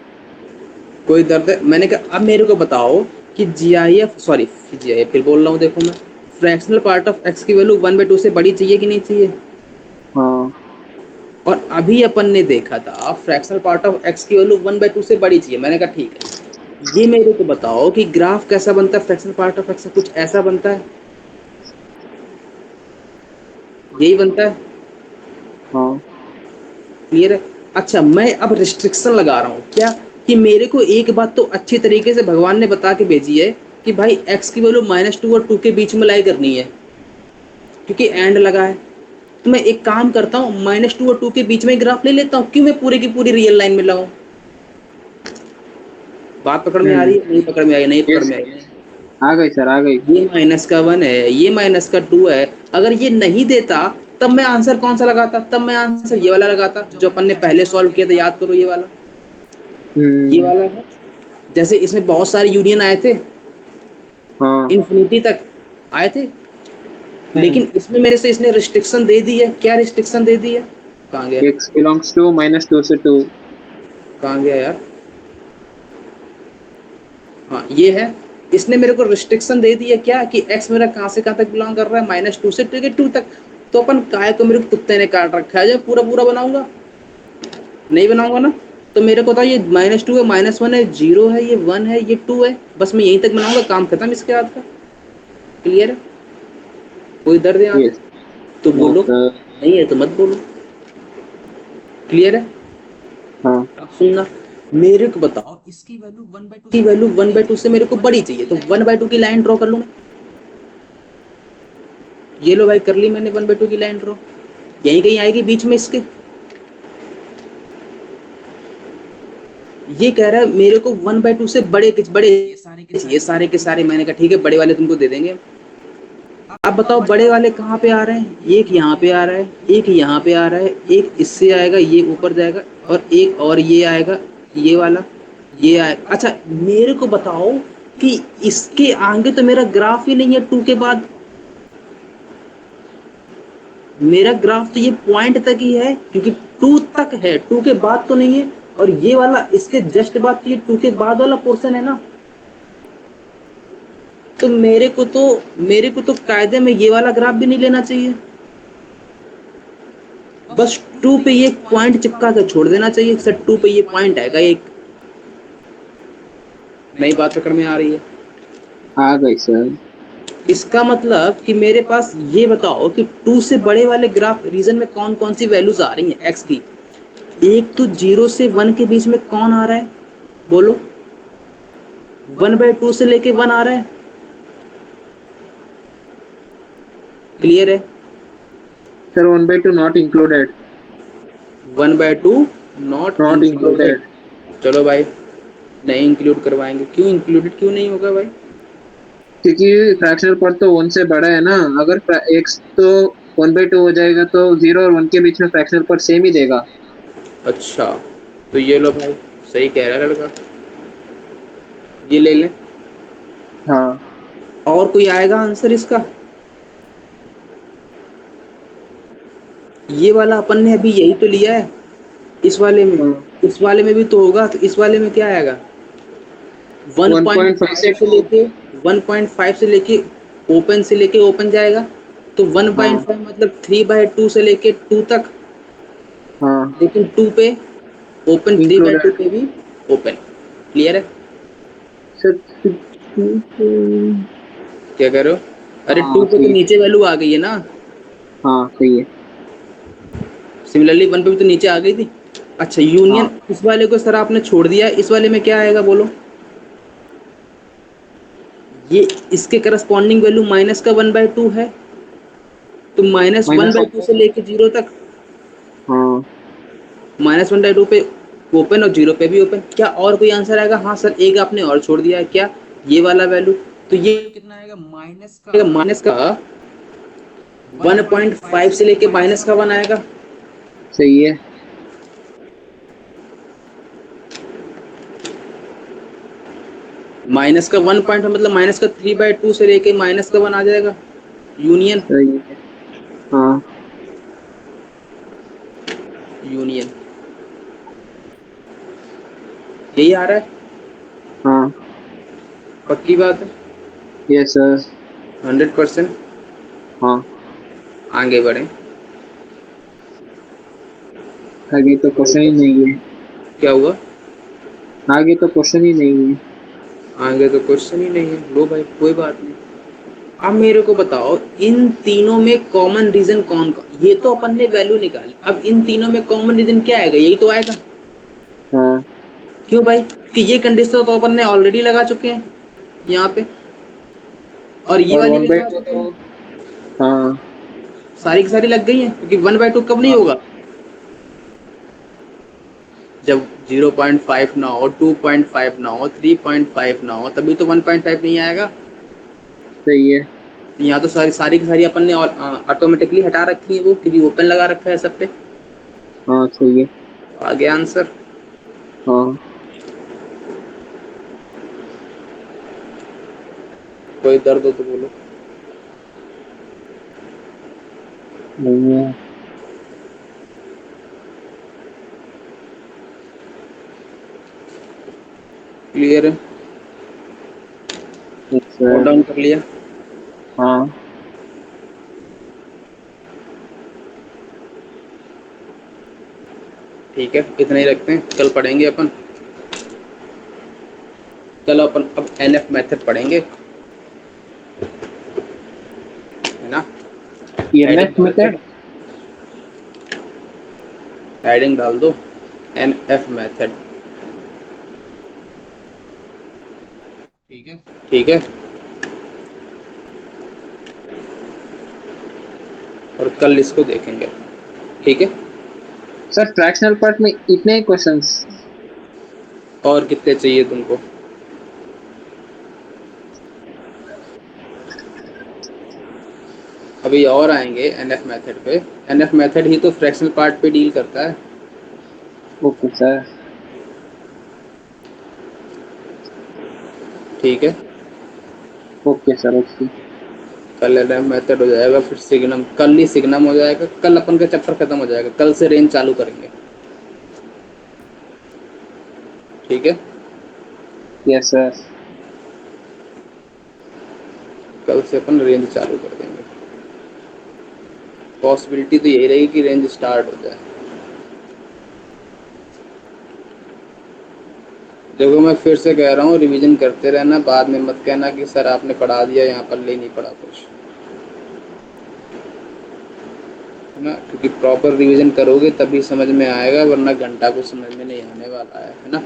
कोई दर्द है? मैंने कहा अब मेरे को बताओ कि G I F, sorry G I F फिर बोल रहा हूँ, देखो मैं फ्रैक्शनल पार्ट ऑफ एक्स की वैल्यू वन बाई टू से बड़ी चाहिए कि नहीं चाहिए? हाँ, और अभी अपन ने देखा था फ्रैक्शनल पार्ट ऑफ एक्स की वैल्यू वन बाई टू से बड़ी चाहिए। मैंने कहा ठीक है, ये मेरे को बताओ कि ग्राफ कैसा बनता है फ्रैक्शनल पार्ट ऑफ एक्स से? कुछ ऐसा बनता है, यही बनता है। हाँ, क्लियर है? अच्छा, मैं अब रिस्ट्रिक्शन लगा रहा हूँ क्या, कि मेरे को एक बात तो अच्छी तरीके से भगवान ने बता के भेजी है कि भाई एक्स की वैल्यू माइनस टू और टू के बीच में लाई करनी है, क्योंकि एंड लगा है। तो मैं एक काम करता हूँ, माइनस टू और टू के बीच में ग्राफ ले लेता हूँ, क्यों मैं पूरे की पूरी रियल लाइन में लाऊं? बात पकड़ में आ रही हम्म, है? नहीं पकड़ में आई? नहीं पकड़ यस, में आई? आ गई सर, आ गई। ये माइनस का वन है, ये माइनस का टू है। अगर ये नहीं देता तब मैं आंसर कौन सा लगाता? तब मैं आंसर ये वाला लगाता जो अपन ने पहले सॉल्व किया था, याद करो ये वाला। ये हम्म, वाला है। जैसे इसमें बहुत सारे यूनियन आए थे, हाँ, इन्फिनिटी तक आए थे, हम्म, लेकिन इसमें मेरे से इसने रिस्ट्रिक्शन दे दी है। क्या रिस्ट्रिक्शन दे दी है? कहाँ गया? X belongs to minus two से टू। कहाँ गया यार? हाँ ये है, इसने मेरे को रिस्ट्रिक्शन दे दी है क्या, कि x मेरा कहाँ से कहाँ तक बिलोंग कर रहा है, माइनस टू से टू तक। तो अपन काय को मेरे को कुत्ते ने काट रखा है, जो पूरा पूरा बनाऊंगा? नहीं बनाऊंगा ना। तो मेरे को था ये माइनस टू है, माइनस वन है, जीरो है, ये वन है, ये टू है, बस मैं यहीं तक बनाऊंगा, काम खत्म इसके बाद का। क्लियर है? कोई दर्द है यहाँ पे? यस। तो नो बोलो, सर। नहीं है तो मत बोलो। क्लियर है? हाँ, अब सुनना, मेरे को बताओ इसकी वैल्यू वन बाई टू की वैल्यू वन बाई टू से मेरे को बड़ी चाहिए, तो वन बाई टू की लाइन ड्रॉ कर लूँ मैं। ये लो भाई, कर ली मैंने वन बाई टू की लाइन ड्रॉ। यहीं कहीं आएगी बीच में इसके। ये कह रहा है मेरे को वन बाई टू से बड़े बड़े ये सारे के सारे। मैंने कहा ठीक है, बड़े वाले तुमको दे देंगे। अब बताओ बड़े वाले कहाँ पे आ रहे हैं? एक यहाँ पे आ रहा है, एक यहाँ पे आ रहा है, एक इससे आएगा, ये ऊपर जाएगा, और एक और ये आएगा, ये वाला, ये आएगा। अच्छा मेरे को बताओ कि इसके आगे तो मेरा ग्राफ ही नहीं है टू के बाद। मेरा ग्राफ तो ये पॉइंट तक ही है, क्योंकि टू तक है, टू के बाद तो नहीं है। और ये वाला इसके जस्ट बाद, तो ये टू के बाद वाला पोर्शन है ना। तो मेरे को तो कायदे में ये वाला ग्राफ भी नहीं लेना चाहिए, बस टू पे ये पॉइंट चिपका कर छोड़ देना चाहिए। सर टू पे ये पॉइंट आएगा एक। नई बात पकड़ में आ रही है? आ गई सर। इसका मतलब कि मेरे पास, ये बताओ कि टू से बड़े वाले ग्राफ रीजन में कौन कौन सी वैल्यूज आ रही हैं एक्स की? एक तो जीरो से वन के बीच में कौन आ रहा है, बोलो? वन बाई टू से लेके वन आ रहा है। क्लियर है? Sir one by to not included. One by to not not included. Included. चलो भाई, नहीं इंक्लूड करवाएंगे। क्यों इंक्लूडेड क्यों नहीं होगा भाई? क्योंकि फ्रैक्शनल पार्ट तो वन से बड़ा है ना। अगर एक्स तो वन बाई टू हो जाएगा तो जीरो और वन के बीच में फ्रैक्शनल पार्ट सेम ही देगा। अच्छा, तो ये लो भाई, सही कह रहा है लड़का, ये ले लें। हाँ, और कोई आएगा आंसर इसका? ये वाला अपन ने अभी यही तो लिया है, इस वाले में। हाँ, इस वाले में भी तो होगा, तो इस वाले में क्या आएगा? वन पॉइंट फाइव से 1.5 से टू। लेके 1.5 से लेके ओपन जाएगा। तो हाँ, 1.5 मतलब 3/2 से लेके 2 तक। हाँ, लेकिन 2 पे ओपन, 3/2 इंक्लूडेड। पे भी ओपन। क्लियर है? सर टू पे। क्या कह रहे हो? अरे 2 हाँ पे तो सही है। नीचे वैल्यू आ गई है ना। हाँ सही है। सिमिलरली 1 पे भी तो नीचे आ गई थी। अच्छा हाँ, यूनियन इस वाले को सर आपने छोड़ दिया, इस वाले में क्या आएगा बोलो? ये इसके करस्पॉन्डिंग वैल्यू माइनस का 1/2 है, तो माइनस, -1/2 से लेके 0 तक, हाँ -1/2 पे ओपन और 0 पे भी ओपन। क्या और कोई आंसर आएगा? हाँ सर, एक आपने और छोड़ दिया है, क्या? ये वाला वैल्यू। तो ये कितना आएगा? माइनस का 1.5 से लेके -1 आएगा। सही है। माइनस का 1 पॉइंट मतलब माइनस का 3/2 से लेके -1 आ जाएगा, यूनियन। सही है। हाँ यूनियन यही आ रहा है, हाँ। पक्की बात है, यस सर। 100%। हाँ, आगे बढ़े। आगे तो क्वेश्चन ही नहीं है। क्या हुआ? आगे तो क्वेश्चन ही नहीं है। आगे तो क्वेश्चन ही नहीं है, लो भाई कोई बात नहीं। अब मेरे को बताओ, इन तीनों में कॉमन रीजन कौन कौन? ये तो अपन ने वैल्यू निकाली, अब इन तीनों में कॉमन रीजन क्या आएगा? यही तो आएगा। हाँ, क्यों भाई? कि ये कंडीशन तो अपन ने ऑलरेडी लगा चुके हैं यहाँ पे, और ये और वाली वन भी बाई लगा टू चुके तो, हैं, हाँ सारी की सारी लग गई हैं, क्योंकि 1/2 कब नहीं हाँ, होगा? जब 0.5 ना हो, 2.5 ना हो, 3.5 ना हो, तभी तो 1.5 नहीं आएगा। सही है। यहाँ तो सारी सारी की सारी अपन ने ऑटोमेटिकली हटा रखी है वो, क्योंकि ओपन लगा रखा है सब पे। हाँ सही है। आ गया आंसर। हाँ, कोई दर्द हो तो बोलो। नहीं है। क्लियर है? Yes note sir. डाउन कर लिया? हाँ ठीक है, इतना ही रखते हैं, कल पढ़ेंगे अपन। कल अपन अब एनएफ मेथड पढ़ेंगे, है ना? हेडिंग ईएमएफ डाल दो, मेथड। हेडिंग डाल दो, एनएफ मेथड। ठीक है, ठीक है। और कल इसको देखेंगे, ठीक है? सर फ्रैक्शनल पार्ट में इतने ही क्वेश्चंस? और कितने चाहिए तुमको? अभी और आएंगे एनएफ मेथड पे। एनएफ मेथड ही तो फ्रैक्शनल पार्ट पे डील करता है। Okay sir. ठीक है, ओके सर, ओके। कल एनएफ मेथड हो जाएगा, फिर सिग्नम, कल ही सिग्नम हो जाएगा, कल अपन का चैप्टर खत्म हो जाएगा, कल से रेंज चालू करेंगे। ठीक है, यस सर। कल से अपन रेंज चालू कर देंगे। पॉसिबिलिटी तो यही रहेगी कि रेंज स्टार्ट हो जाए। देखो मैं फिर से कह रहा हूँ, रिवीजन करते रहना, बाद में मत कहना कि सर आपने पढ़ा दिया, यहाँ पर ले नहीं पढ़ा कुछ, है ना? क्योंकि प्रॉपर रिवीजन करोगे तभी समझ में आएगा, वरना घंटा कुछ समझ में नहीं आने वाला है ना?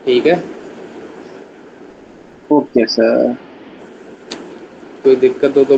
ठीक है, ओके सर। कोई दिक्कत हो तो